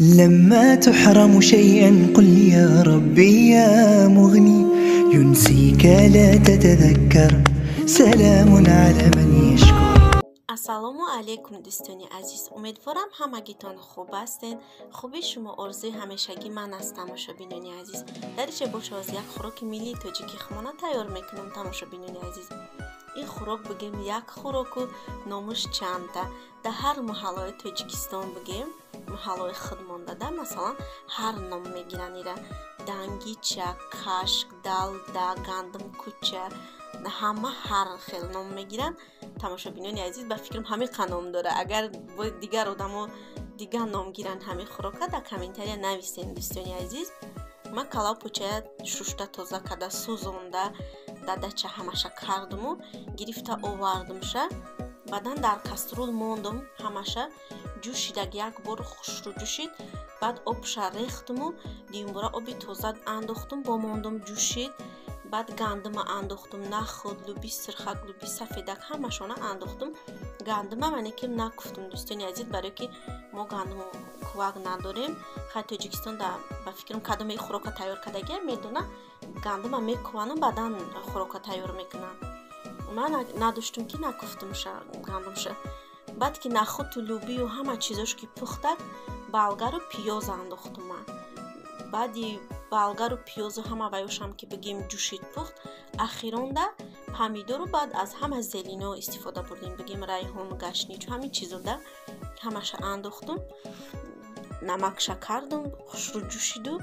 لما تحرم شيئا قل يا ربي يا مغني ينسيك لا تتذكر سلام على من يشكر. ассалому алайкум дӯстони азиз, умедворам ҳамагитон хуб ҳастед. хуби шумо орзуи ҳамешагӣ ман аст. тамошобинони азиз, дар ин бошо аз як хӯроки миллии тоҷики хмона тайёр мекунам. тамошобинони азиз, ин хӯрок бигем як хӯроку номуш чанда. дар ҳар маҳаллаи тоҷикистон бигем маҳаллаи худмондада масалан ҳар ном мегиранд. ира дангича, кашк, далда, гандум куча, ҳама ҳар хел ном мегиранд. тамошобинони азиз, ба фикрам ҳамин ном дора. агар дигар одамо дигар ном гиранд ҳамин хӯрока, дар комментария нависен дӯстони азиз. ман калав почая шушта тоза карда сӯзонда дадача ҳамаша кардуму гирифта овардумша. баъдан дар каструл мондум, ҳамаша ҷӯшид, як бор хушрӯ ҷӯшид. баъд обша рехтуму дуюмбора оби тоза андохтум, бомондум ҷӯшид. баъд гандума андохтум, нахӯд, луби сирхак, луби сафедак ҳамашона андохтум. гандума манеким накуфтум дӯстони азиз, барое ки мо гандум кувак надорем. хай тоҷикистон ба фикрам кадоме хӯрока тайёр кардагия медона, гандума мекувану баъдан хӯрока тайёр мекунанд. ман надоштум ки накуфтумша гандумша. баъд ки нахӯту лубию ҳама чизош ки пухтак, балгару пиёз андохтум. ман баъди балгару пиёзу ҳама ваёшам ки бигем ҷӯшид пухт, ахиронда помидору баъд аз ҳама зелино истифода бурдем. бигем райҳон, гашничу ҳамин чизода ҳамаша андохтум. намакша кардум, хушрӯ ҷӯшиду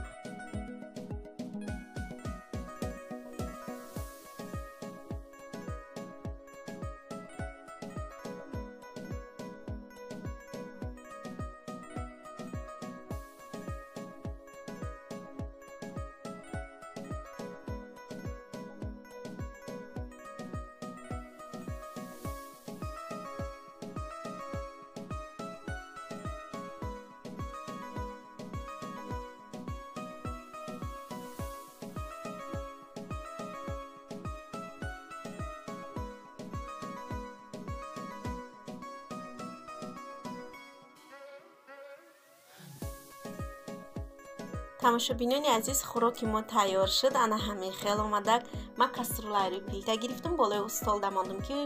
тамошобинони азиз, хӯроки мо тайёр шуд. ана ҳамин хел омадак. ман каструлаи рӯи плита гирифтам, болои устол дамондум ки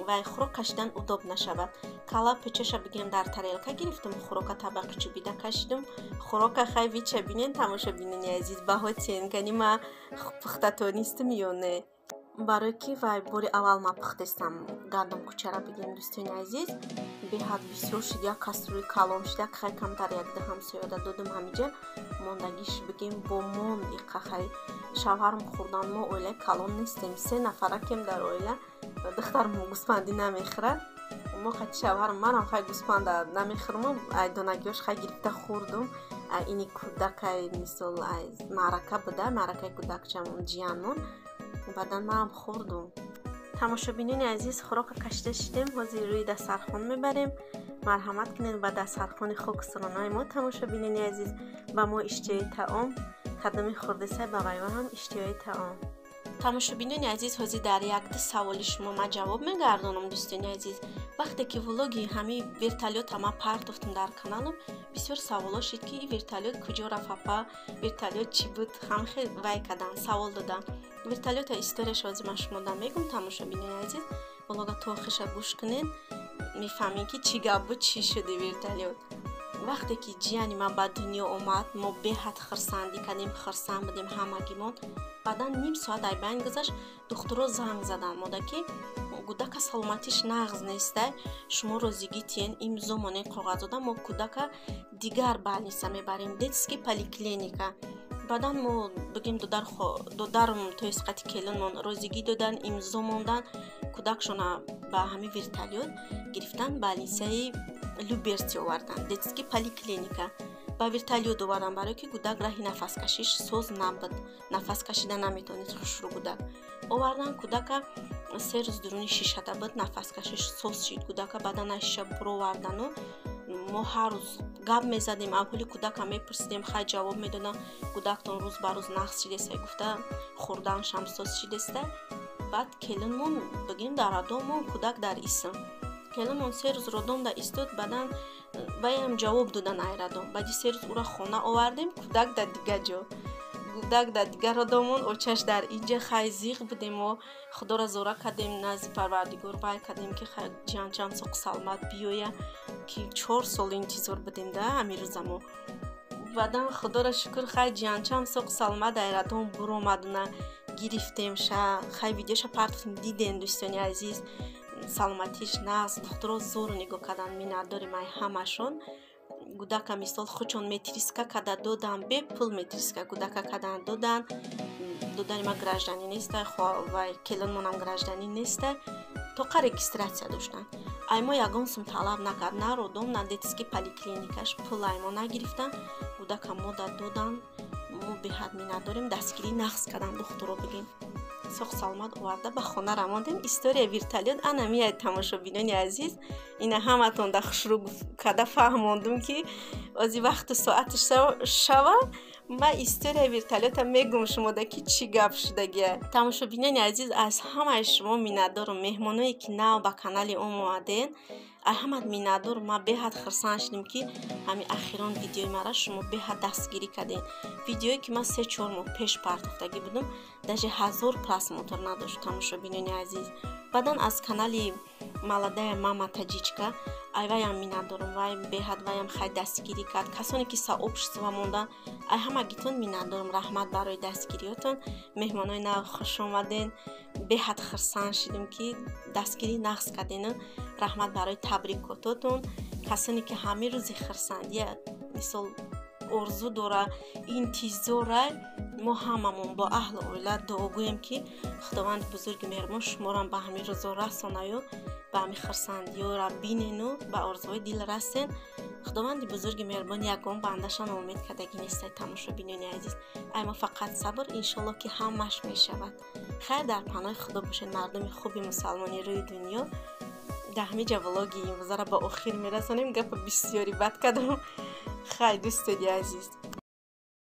вай хӯрок кашидан удоб нашавад. кала печаша бигем дар тарелка гирифтам, хӯрока табақи чӯбида кашидум. хӯрока хай вича бинен тамошобинони азиз, баҳо чен кани ма пухтатонистам ё не. барое ки вай бори аввал ма пухтестам гандум кучара бигем дӯстони азиз. беҳад бисёр шуд, як каструли калон шуд, як хай камтар як даҳам соёда додум ҳамиҷа. мондагиш бигем бо мон иқа хай шавҳарм хӯрдан. мо оилаи калон нестем, 3 нафаракем дар оила. духтармо гӯспанди намехӯрад. мо хати шавҳарм манам хай гӯспанда намехӯрму, ай донагиёш хай гирифта хӯрдум. ини кӯдакай мисол маърака буда, маъракаи кӯдакчамон ҷиянмон. баъдан манам хӯрдум. тамошобинони азиз, хӯрока кашида шидем, ҳозир рӯи дастархон мебарем. марҳамат кунед ба дастархони хокусронаи мо. тамошобинони азиз, ба мо иштиёи таом, кадоми хӯрдесай ба вайва ҳам иштиёи таом. тамошобинони азиз, ҳозир дар як-ду саволи шумо ман ҷавоб мегардонам дӯстони азиз. вақте ки влоги ҳамин вертолёта ман партофтам дар каналам, бисёр саволо шид ки вертолёт куҷо рафт, апа вертолёт чӣ буд, ҳамахе вай кадан савол додан. вертолёта историаш ҳозир ман шумо мегум. тамошобинони азиз, влога то охиша гӯш кунед, мефаҳмед ки чӣ гап буд, чӣ шуди вертолёт. вақте ки ҷияни ман ба дунё омад, мо беҳад хурсандӣ кардем, хурсанд будем ҳамагимон. баъдан ним соат айбайн гузашт, духтуро занг задан мода ки кӯдака саломатиш нағз нестай, шумо розигӣ тиен, имзо монед коғазода, мо кӯдака дигар больница мебарем, детский поликлиника. баъдан мо бигем додарм то исқати келинмон розигӣ додан, имзо мондан, кӯдакшона ба ҳамин вертолёт гирифтан больницаи Люберти овардан, детский поликлиника. ба вертолёт овардан, барое ки кӯдак раҳи нафаскашиш соз набуд, нафас кашида наметавонид, хушрӯ кӯдак овардан. кӯдака 3 рӯз дуруни шишада буд, нафаскашиш соз шид. кӯдака баданаш шиша буровардану мо ҳар рӯз гап мезадем, аҳволи кӯдака мепурсидем, хай ҷавоб медоданд. кӯдактон рӯз ба рӯз нағз шидестай, гуфта хӯрданшам соз шидестай. баъд келинмон бигем дар адомон кӯдак дар исм келамон 3 рӯзро домда истод, баъдан ваям ҷавоб додан айрадом. баъди 3 рӯз ура хона овардем, кӯдак дар дигар ҷо, кӯдак дар дигар одамон, очаш дар инҷа. хай зиқ будем, мо худоро зора кардем, назди парвардигор вай кардем ки хай ҷанҷам соқ саломат биёя, ки 4 сол интизор будем да ҳамин рӯзамо. баъдан худоро шукр, хай ҷанҷам соқ саломат айрадом буромадуна гирифтем ша, хай видеоша партофтем, дидем дӯстони азиз, саломатиш нағз, духтуро зор нигоҳ кардан, миннатдорим ай ҳамашон. кӯдака мисол худшон метриска карда додан, бепул метриска кӯдака кардан додан. додани ма гражданӣ нестай, вай келонмонам гражданӣ нестай, тоқа регистратсия доштан. аймо ягон сум талаб накард, на родом, на детский поликлиникаш пул аймо нагирифтан, кӯдака мода додан. мо беҳад миннатдорим, дастгирӣ нағз кардан, духтуро бигем соқ саломат оварда ба хона рамондем. история вертолет ана мияй тамошобинони азиз, ина ҳаматон да хушрӯ карда фаҳмондум ки ози вақту соати шава ма история вертолета мегум шумода ки чӣ гап шудагия. Тамошобинони азиз, аз ҳамаи шумо миннатдорам, меҳмоное ки нав ба канали омаден, ай ҳамат миннатдор. ма беҳад хурсанд шудем ки ҳамин ахирон видеои мара шумо беҳад дастгирӣ кардем. видеое ки ма 3-4 моҳ пеш партофтагӣ будам, даже 1000 просмотр надошт. тамошобинони азиз, баъдан аз канали молодая мама таҷичка, ай ваям миннатдорам, вай беҳад ваям хай дастгирӣ кард. касоне ки сообщество мондан, ай ҳамагитон миннатдорам, раҳмат барои дастгириётон. меҳмонои нав хушомаден, беҳад хурсанд шудем ки дастгирӣ нағз карден. раҳмат барои табрикототон. касоне ки ҳамин рӯзи хурсандия мисол орзу дора, интизора, мо ҳамамон бо аҳли оила дуо гӯем ки худованди бузурги меҳрубон шуморо ба ҳамин рӯзо расонаю, ба ҳамин хурсандиёра бинену ба орзуҳои дил расен. худованди бузурги меҳрубон ягон бандаша ноумед кардагӣ нестай. тамошобинони азиз, ай мо фақат сабр, иншолло ки ҳамаш мешавад. хайр, дар паноҳи худо бошед мардуми хуби мусалмони рӯи дунё. дар ҳаминҷа влоги имрӯзаро ба охир мерасонем. гапа бисёри бад кардам. хай дӯстони азиз.